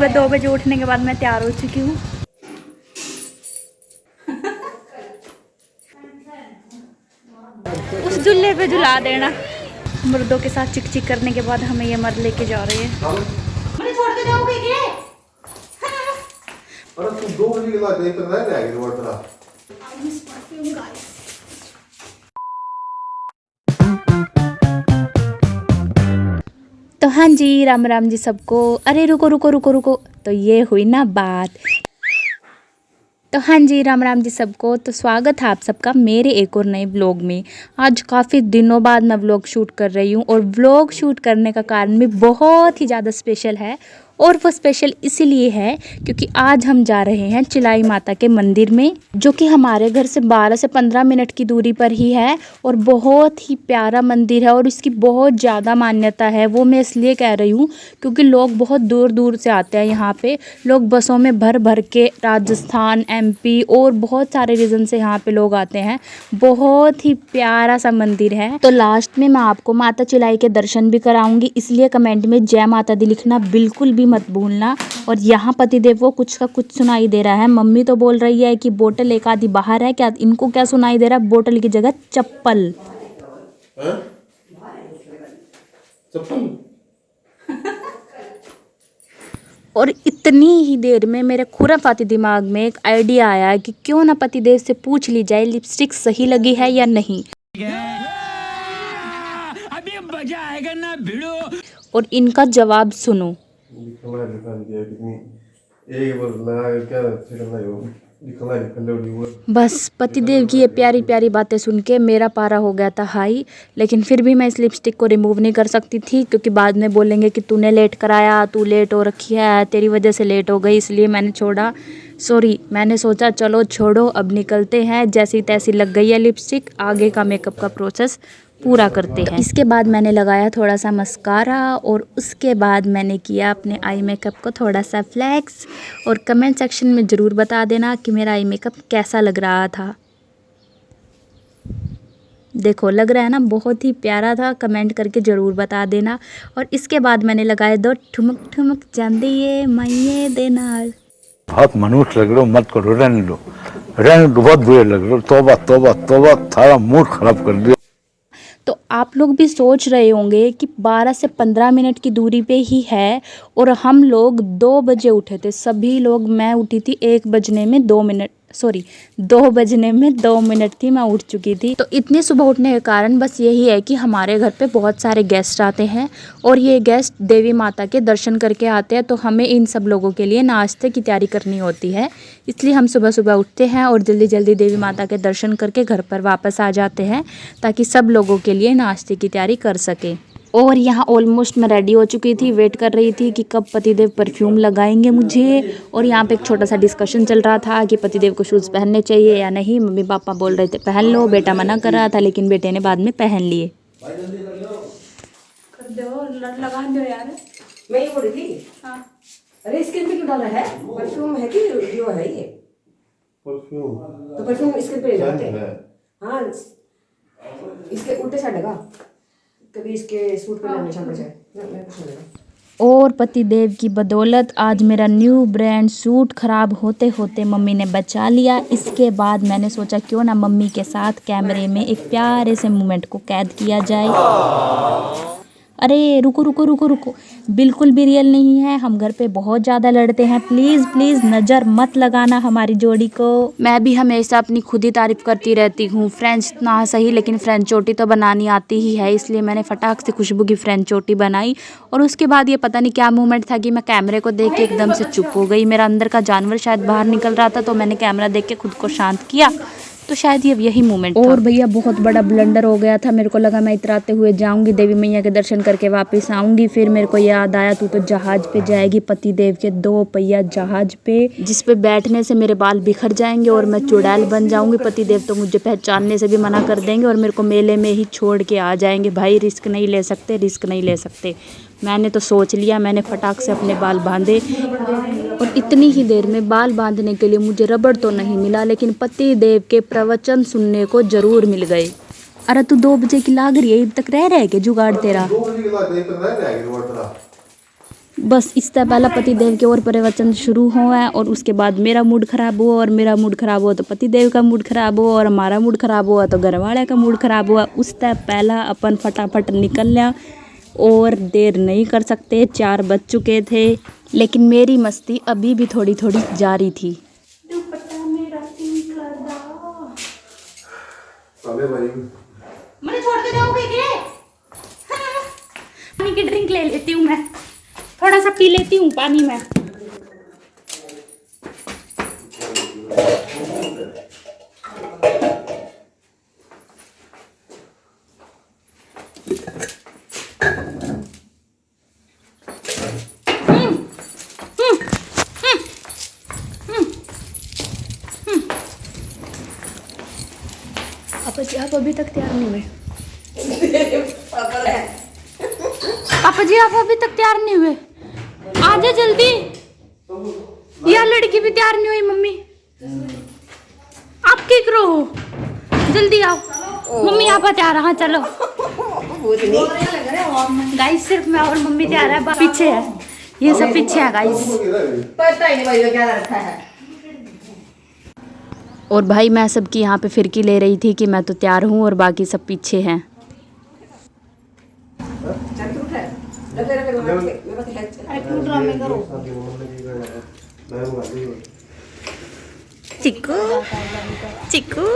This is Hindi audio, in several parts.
सुबह 2 बजे उठने के बाद मैं तैयार हो चुकी हूँ। उस झूले पे झुला देना। मर्दों के साथ चिक चिक करने के बाद हमें ये मर्द लेके जा रहे हैं। मुझे छोड़ के जाओगे क्या? अरे तू 2 बजे के बाद नहीं तो रह जाएगी रोड पर। तो हाँ जी, राम राम जी सबको। अरे रुको रुको रुको रुको, तो ये हुई ना बात। तो हाँ जी, राम राम जी सबको। तो स्वागत है आप सबका मेरे एक और नए व्लॉग में। आज काफ़ी दिनों बाद मैं व्लॉग शूट कर रही हूँ और व्लॉग शूट करने का कारण भी बहुत ही ज़्यादा स्पेशल है। और वो स्पेशल इसीलिए है क्योंकि आज हम जा रहे हैं चिलाई माता के मंदिर में, जो कि हमारे घर से 12 से 15 मिनट की दूरी पर ही है। और बहुत ही प्यारा मंदिर है और इसकी बहुत ज़्यादा मान्यता है। वो मैं इसलिए कह रही हूँ क्योंकि लोग बहुत दूर दूर से आते हैं यहाँ पे। लोग बसों में भर भर के राजस्थान, एमपी और बहुत सारे रीजन से यहाँ पे लोग आते हैं। बहुत ही प्यारा सा मंदिर है। तो लास्ट में मैं आपको माता चिलाई के दर्शन भी कराऊंगी, इसलिए कमेंट में जय माता दी लिखना बिल्कुल भी मत भूलना। और यहाँ पतिदेव को कुछ का कुछ सुनाई दे रहा है। मम्मी तो बोल रही है कि बोतल एक आधी बाहर है, क्या इनको क्या सुनाई दे रहा है? बोतल की जगह चप्पल। चप्पल। और इतनी ही देर में मेरे खुराफाती दिमाग में एक आइडिया आया कि क्यों ना पतिदेव से पूछ ली जाए लिपस्टिक सही लगी है या नहीं। अभी मजा आएगा ना भिड़ो। और इनका जवाब सुनो। बस पतिदेव की ये प्यारी प्यारी बातें सुन के मेरा पारा हो गया था हाई। लेकिन फिर भी मैं इस लिपस्टिक को रिमूव नहीं कर सकती थी क्योंकि बाद में बोलेंगे कि तूने लेट कराया, तू लेट हो रखी है, तेरी वजह से लेट हो गई, इसलिए मैंने छोड़ा। सॉरी, मैंने सोचा चलो छोड़ो, अब निकलते हैं। जैसी तैसी लग गई है लिपस्टिक, आगे का मेकअप का प्रोसेस पूरा करते हैं। इसके बाद मैंने लगाया थोड़ा सा मस्कारा और उसके बाद मैंने किया अपने आई मेकअप को थोड़ा सा फ्लैक्स। और कमेंट सेक्शन में ज़रूर बता देना कि मेरा आई मेकअप कैसा लग रहा था। देखो लग रहा है ना, बहुत ही प्यारा था। कमेंट करके ज़रूर बता देना। और इसके बाद मैंने लगाए 2 ठुमक ठुमक चांदिए माइये देना। बहुत मनुष्य लग रहे हो, मत करो, रहने दो, बहुत बुरे लग रहे हो। तौबा तौबा तौबा, सारा मूड खराब कर दिया। तो आप लोग भी सोच रहे होंगे कि 12 से 15 मिनट की दूरी पे ही है और हम लोग 2 बजे उठे थे सभी लोग। मैं उठी थी 1 बजने में 2 मिनट, सॉरी 2 बजने में 2 मिनट थी, मैं उठ चुकी थी। तो इतनी सुबह उठने के कारण बस यही है कि हमारे घर पे बहुत सारे गेस्ट आते हैं और ये गेस्ट देवी माता के दर्शन करके आते हैं। तो हमें इन सब लोगों के लिए नाश्ते की तैयारी करनी होती है, इसलिए हम सुबह सुबह उठते हैं और जल्दी जल्दी देवी माता के दर्शन करके घर पर वापस आ जाते हैं ताकि सब लोगों के लिए नाश्ते की तैयारी कर सके। और यहाँ ऑलमोस्ट मैं रेडी हो चुकी थी, वेट कर रही थी कि कब पतिदेव परफ्यूम लगाएंगे मुझे। और यहाँ पे एक छोटा सा डिस्कशन चल रहा था कि पतिदेव को शूज़ पहनने चाहिए या नहीं। मम्मी पापा बोल रहे थे पहन लो, बेटा मना कर रहा था, लेकिन बेटे ने बाद में पहन लिए। लगा दो यार। मैं ये बोल रही थी। हाँ। अरे स्किन पे क्यों डाला है? परफ्यूम है कि जो है ये? परफ्यूम। तो परफ्यूम स्किन पे लगाते हैं। हाँ, इसके उल्टे साइड लगा, कभी इसके सूट पे ना निशान पड़ जाए। मैं कुछ नहीं लगा। और पतिदेव की बदौलत आज मेरा न्यू ब्रांड सूट ख़राब होते होते मम्मी ने बचा लिया। इसके बाद मैंने सोचा क्यों ना मम्मी के साथ कैमरे में एक प्यारे से मोमेंट को कैद किया जाए। अरे रुको रुको रुको रुको, बिल्कुल भी रियल नहीं है। हम घर पे बहुत ज़्यादा लड़ते हैं, प्लीज़ प्लीज़ नज़र मत लगाना हमारी जोड़ी को। मैं भी हमेशा अपनी खुद ही तारीफ़ करती रहती हूँ। फ्रेंच ना सही लेकिन फ्रेंच चोटी तो बनानी आती ही है, इसलिए मैंने फटाक से खुशबू की फ्रेंच चोटी बनाई। और उसके बाद ये पता नहीं क्या मूवमेंट था कि मैं कैमरे को देख के एकदम से चुप हो गई। मेरा अंदर का जानवर शायद बाहर निकल रहा था, तो मैंने कैमरा देख के खुद को शांत किया। तो शायद ये यही मोमेंट था। और भैया बहुत बड़ा ब्लंडर हो गया था। मेरे को लगा मैं इतराते हुए जाऊंगी, देवी मैया के दर्शन करके वापस आऊंगी। फिर मेरे को याद आया तू तो जहाज पे जाएगी, पतिदेव के 2 पहिया जहाज पे, जिस पे बैठने से मेरे बाल बिखर जाएंगे और मैं चुड़ैल बन जाऊंगी। पतिदेव तो मुझे पहचानने से भी मना कर देंगे और मेरे को मेले में ही छोड़ के आ जाएंगे। भाई रिस्क नहीं ले सकते, रिस्क नहीं ले सकते। मैंने तो सोच लिया, मैंने फटाक से अपने बाल बांधे। और इतनी ही देर में बाल बांधने के लिए मुझे रबड़ तो नहीं मिला, लेकिन पति देव के प्रवचन सुनने को जरूर मिल गए। अरे तू 2 बजे की लाग रही है, तक रह के जुगाड़ तेरा। 2 बजे के बाद नहीं तो रह जाएगी रोड पर। बस इससे पहला पति देव के और प्रवचन शुरू हुआ और उसके बाद मेरा मूड ख़राब हुआ, और मेरा मूड ख़राब हुआ तो पति देव का मूड ख़राब हुआ, और हमारा मूड ख़राब हुआ तो घर वाले का मूड ख़राब हुआ। उससे पहला अपन फटाफट निकल लिया और देर नहीं कर सकते, 4 बज चुके थे, लेकिन मेरी मस्ती अभी भी थोड़ी थोड़ी जारी थी। अबे भाई मुझे छोड़ के जाओगे क्या? पानी की ड्रिंक ले लेती हूँ मैं, थोड़ा सा पी लेती हूँ पानी में। आप अभी तक तैयार नहीं हुए? पापा जी आप अभी तक तैयार नहीं हुए? आ जा जल्दी। यह लड़की भी तैयार नहीं हुई मम्मी। आप क्या करो, जल्दी आओ। मम्मी आप तैयार, हाँ चलो। गाइस सिर्फ मैं और मम्मी तैयार है, पीछे है ये सब, पीछे है गाइस। पता ही नहीं भाई क्या रखा है। और भाई मैं सबकी यहाँ पे फिरकी ले रही थी कि मैं तो तैयार हूँ और बाकी सब पीछे हैं। चिक्कू चिक्कू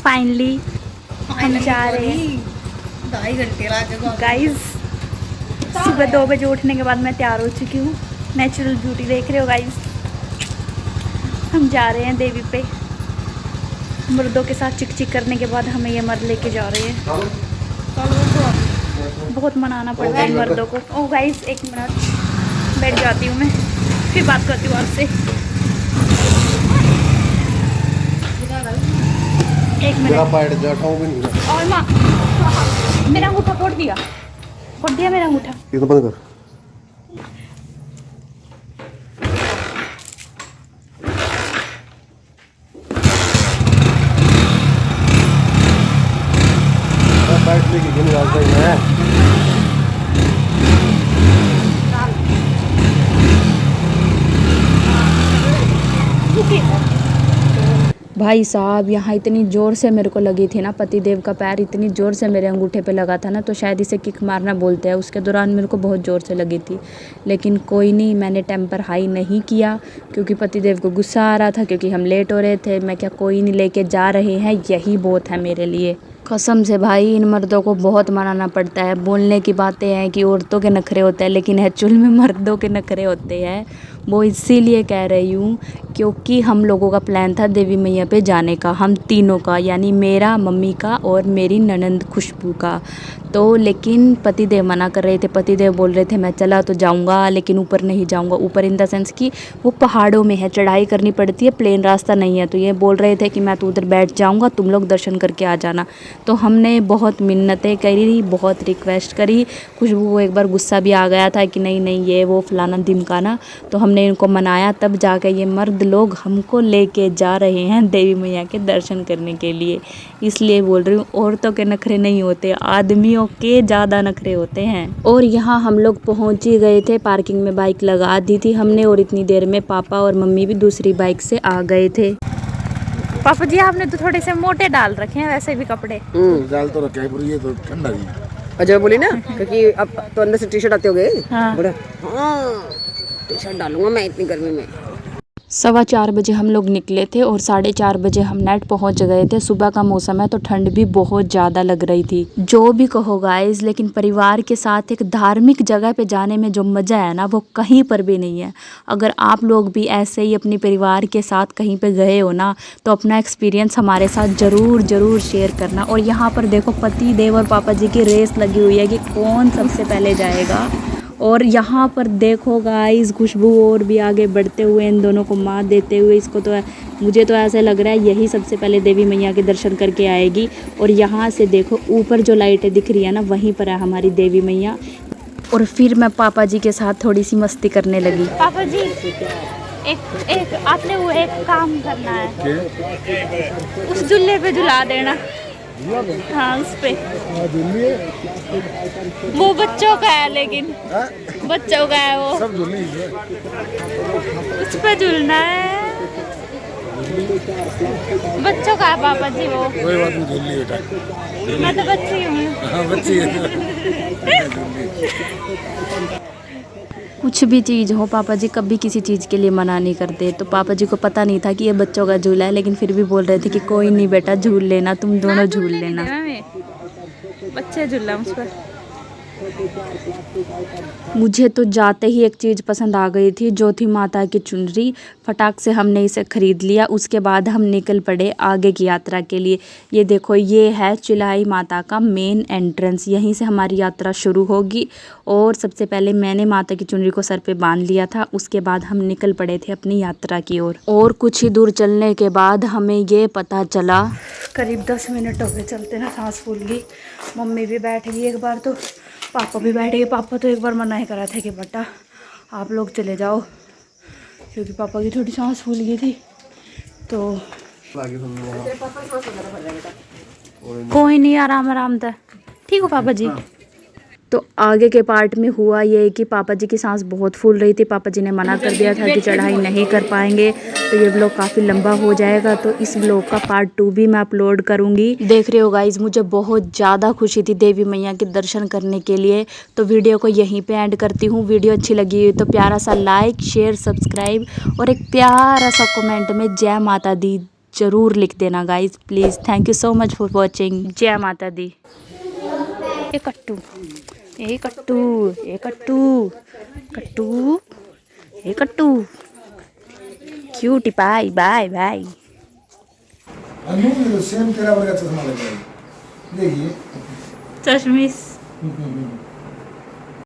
फाइनली हम जा रहे हैं। 2.5 घंटे गाइस सुबह 2 बजे उठने के बाद मैं तैयार हो चुकी हूँ। नेचुरल ब्यूटी देख रहे हो गाइस। हम जा रहे हैं देवी पे। मर्दों के साथ चिक चिक करने के बाद हमें ये मर्द लेके जा रहे हैं। बहुत मनाना पड़ता है मर्दों को। ओ गाइस 1 मिनट बैठ जाती हूँ मैं, फिर बात करती हूँ आपसे। 1 मिनट और माँ मेरा अंगूठा फोड़ दिया मेरा अंगूठा। ये तो बंद कर। बैठने की गुण रास्ता ही है। भाई साहब यहाँ इतनी ज़ोर से मेरे को लगी थी ना, पतिदेव का पैर इतनी ज़ोर से मेरे अंगूठे पे लगा था ना, तो शायद इसे किक मारना बोलते हैं। उसके दौरान मेरे को बहुत ज़ोर से लगी थी, लेकिन कोई नहीं, मैंने टेम्पर हाई नहीं किया क्योंकि पतिदेव को गुस्सा आ रहा था, क्योंकि हम लेट हो रहे थे। मैं क्या कोई नहीं, लेके जा रहे हैं, यही बहुत है मेरे लिए। कसम से भाई इन मर्दों को बहुत मनाना पड़ता है। बोलने की बातें हैं कि औरतों के नखरे होते हैं, लेकिन एक्चुअल में मर्दों के नखरे होते हैं। वो इसीलिए कह रही हूँ क्योंकि हम लोगों का प्लान था देवी मैया पे जाने का, हम तीनों का, यानी मेरा, मम्मी का और मेरी ननंद खुशबू का। तो लेकिन पतिदेव मना कर रहे थे। पतिदेव बोल रहे थे मैं चला तो जाऊंगा लेकिन ऊपर नहीं जाऊंगा। ऊपर इन द सेंस कि वो पहाड़ों में है, चढ़ाई करनी पड़ती है, प्लेन रास्ता नहीं है। तो ये बोल रहे थे कि मैं तो उधर बैठ जाऊंगा, तुम लोग दर्शन करके आ जाना। तो हमने बहुत मिन्नतें करी, बहुत रिक्वेस्ट करी। खुशबू को एक बार गुस्सा भी आ गया था कि नहीं नहीं ये वो फलाना ढिमकाना। तो हमने इनको मनाया, तब जाके ये मर्द लोग हमको लेके जा रहे हैं देवी मैया के दर्शन करने के लिए। इसलिए बोल रही हूँ औरतों के नखरे नहीं होते, आदमियों के ज़्यादा नखरे होते हैं। और यहाँ हम लोग पहुँच ही गए थे, पार्किंग में बाइक लगा दी थी हमने, और इतनी देर में पापा और मम्मी भी दूसरी बाइक से आ गए थे। पापा जी आपने तो थोड़े से मोटे डाल रखे हैं वैसे भी कपड़े। डाल तो रखे हैं, ये तो ठंडा ही। अच्छा बोली ना क्योंकि अब तो अंदर से टी शर्ट आते हो गए। हाँ। हाँ टी शर्ट डालूंगा मैं इतनी गर्मी में। 4:15 बजे हम लोग निकले थे और 4:30 बजे हम नेट पहुंच गए थे। सुबह का मौसम है तो ठंड भी बहुत ज़्यादा लग रही थी। जो भी कहो गाइस, लेकिन परिवार के साथ एक धार्मिक जगह पे जाने में जो मज़ा है ना, वो कहीं पर भी नहीं है। अगर आप लोग भी ऐसे ही अपने परिवार के साथ कहीं पे गए हो ना, तो अपना एक्सपीरियंस हमारे साथ ज़रूर शेयर करना। और यहाँ पर देखो पति देव और पापा जी की रेस लगी हुई है कि कौन सबसे पहले जाएगा। और यहाँ पर देखो गाइस खुशबू और भी आगे बढ़ते हुए इन दोनों को मात देते हुए। इसको तो मुझे तो ऐसा लग रहा है यही सबसे पहले देवी मैया के दर्शन करके आएगी। और यहाँ से देखो ऊपर जो लाइटें दिख रही है ना, वहीं पर है हमारी देवी मैया। और फिर मैं पापा जी के साथ थोड़ी सी मस्ती करने लगी। पापा जी एक आपने वो एक काम करना है, उस झूले पे झुला देना। हाँ उस पे झूली है वो बच्चों का है, लेकिन बच्चों का है वो, सब झूली है उस पे झूलना है। बच्चों का है पापा जी वो। कोई बात नहीं झूली बेटा मैं तो बच्ची हूँ। हाँ बच्ची है कुछ भी चीज़ हो पापा जी कभी किसी चीज़ के लिए मना नहीं करते। तो पापा जी को पता नहीं था कि ये बच्चों का झूला है, लेकिन फिर भी बोल रहे थे कि कोई नहीं बेटा झूल लेना, तुम दोनों झूल लेना। बच्चे झूला उस पर। मुझे तो जाते ही एक चीज़ पसंद आ गई थी, जो थी माता की चुनरी। फटाक से हमने इसे ख़रीद लिया। उसके बाद हम निकल पड़े आगे की यात्रा के लिए। ये देखो, ये है चिल्लाई माता का मेन एंट्रेंस। यहीं से हमारी यात्रा शुरू होगी। और सबसे पहले मैंने माता की चुनरी को सर पे बांध लिया था। उसके बाद हम निकल पड़े थे अपनी यात्रा की ओर। और कुछ ही दूर चलने के बाद हमें ये पता चला, करीब 10 मिनट हो गए चलते ना, सांस फूल गई। मम्मी भी बैठ गई एक बार, तो पापा भी बैठ गए। पापा तो एक बार मना ही करा था कि बेटा आप लोग चले जाओ, क्योंकि पापा की थोड़ी सांस फूल गई थी। तो कोई नहीं, आराम आराम था। ठीक हो पापा जी। तो आगे के पार्ट में हुआ ये कि पापा जी की सांस बहुत फूल रही थी। पापा जी ने मना कर दिया था कि चढ़ाई नहीं कर पाएंगे, तो ये ब्लॉग काफ़ी लंबा हो जाएगा। तो इस ब्लॉग का पार्ट 2 भी मैं अपलोड करूंगी। देख रहे हो गाइज, मुझे बहुत ज़्यादा खुशी थी देवी मैया के दर्शन करने के लिए। तो वीडियो को यहीं पे एंड करती हूँ। वीडियो अच्छी लगी तो प्यारा सा लाइक, शेयर, सब्सक्राइब और एक प्यारा सा कमेंट में जय माता दी ज़रूर लिख देना guys, please. Thank you so much for watching. जय माता दी। ए कट्टू, ए कट्टू, ए कट्टू, कट्टू, ए कट्टू, cutie pie, bye bye. Same तेरा वर्गा चश्मा लगा है देखिए चश्मिश।